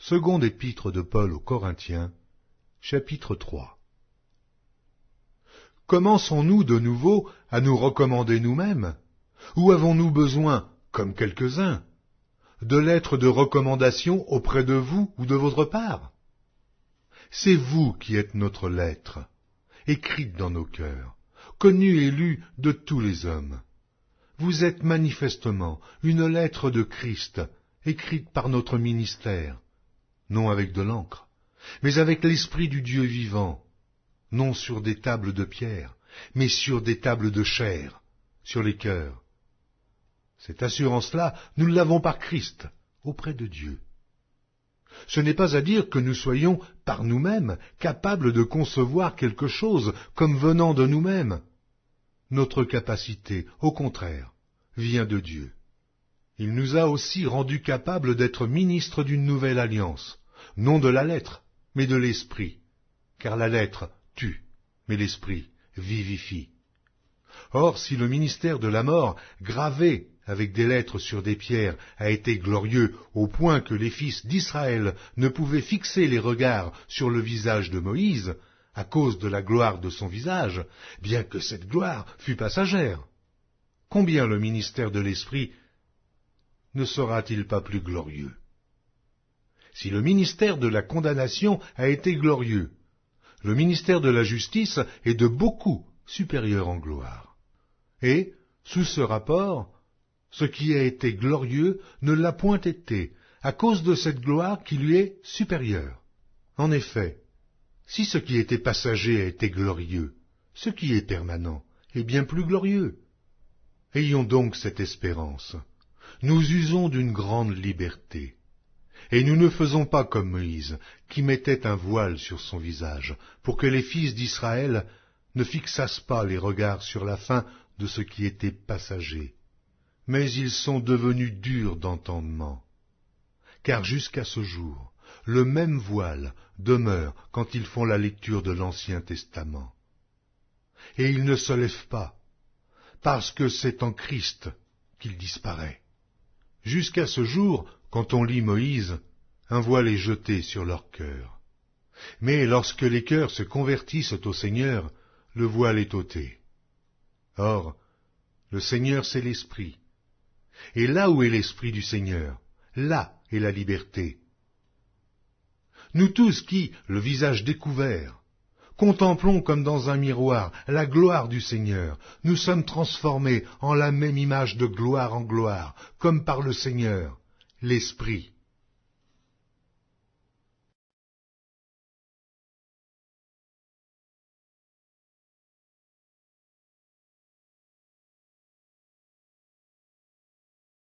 Seconde épître de Paul aux Corinthiens, chapitre 3. Commençons-nous de nouveau à nous recommander nous-mêmes? Ou avons-nous besoin, comme quelques-uns, de lettres de recommandation auprès de vous ou de votre part? C'est vous qui êtes notre lettre, écrite dans nos cœurs, connue et lue de tous les hommes. Vous êtes manifestement une lettre de Christ, écrite par notre ministère, non avec de l'encre, mais avec l'Esprit du Dieu vivant, non sur des tables de pierre, mais sur des tables de chair, sur les cœurs. Cette assurance-là, nous l'avons par Christ, auprès de Dieu. Ce n'est pas à dire que nous soyons, par nous-mêmes, capables de concevoir quelque chose comme venant de nous-mêmes. Notre capacité, au contraire, vient de Dieu. Il nous a aussi rendus capables d'être ministres d'une nouvelle alliance, non de la lettre, mais de l'esprit, car la lettre tue, mais l'esprit vivifie. Or, si le ministère de la mort, gravé avec des lettres sur des pierres, a été glorieux au point que les fils d'Israël ne pouvaient fixer les regards sur le visage de Moïse, à cause de la gloire de son visage, bien que cette gloire fût passagère, combien le ministère de l'Esprit ne sera-t-il pas plus glorieux? Si le ministère de la condamnation a été glorieux, le ministère de la justice est de beaucoup supérieur en gloire. Et, sous ce rapport, ce qui a été glorieux ne l'a point été, à cause de cette gloire qui lui est supérieure. En effet, si ce qui était passager a été glorieux, ce qui est permanent est bien plus glorieux. Ayons donc cette espérance. Nous usons d'une grande liberté. Et nous ne faisons pas comme Moïse, qui mettait un voile sur son visage, pour que les fils d'Israël ne fixassent pas les regards sur la fin de ce qui était passager. Mais ils sont devenus durs d'entendement. Car jusqu'à ce jour, le même voile demeure quand ils font la lecture de l'Ancien Testament. Et il ne se lève pas, parce que c'est en Christ qu'il disparaît. Jusqu'à ce jour, quand on lit Moïse, un voile est jeté sur leur cœur. Mais lorsque les cœurs se convertissent au Seigneur, le voile est ôté. Or, le Seigneur c'est l'Esprit. Et là où est l'Esprit du Seigneur, là est la liberté. Nous tous qui, le visage découvert, contemplons comme dans un miroir la gloire du Seigneur, nous sommes transformés en la même image de gloire en gloire, comme par le Seigneur, l'Esprit.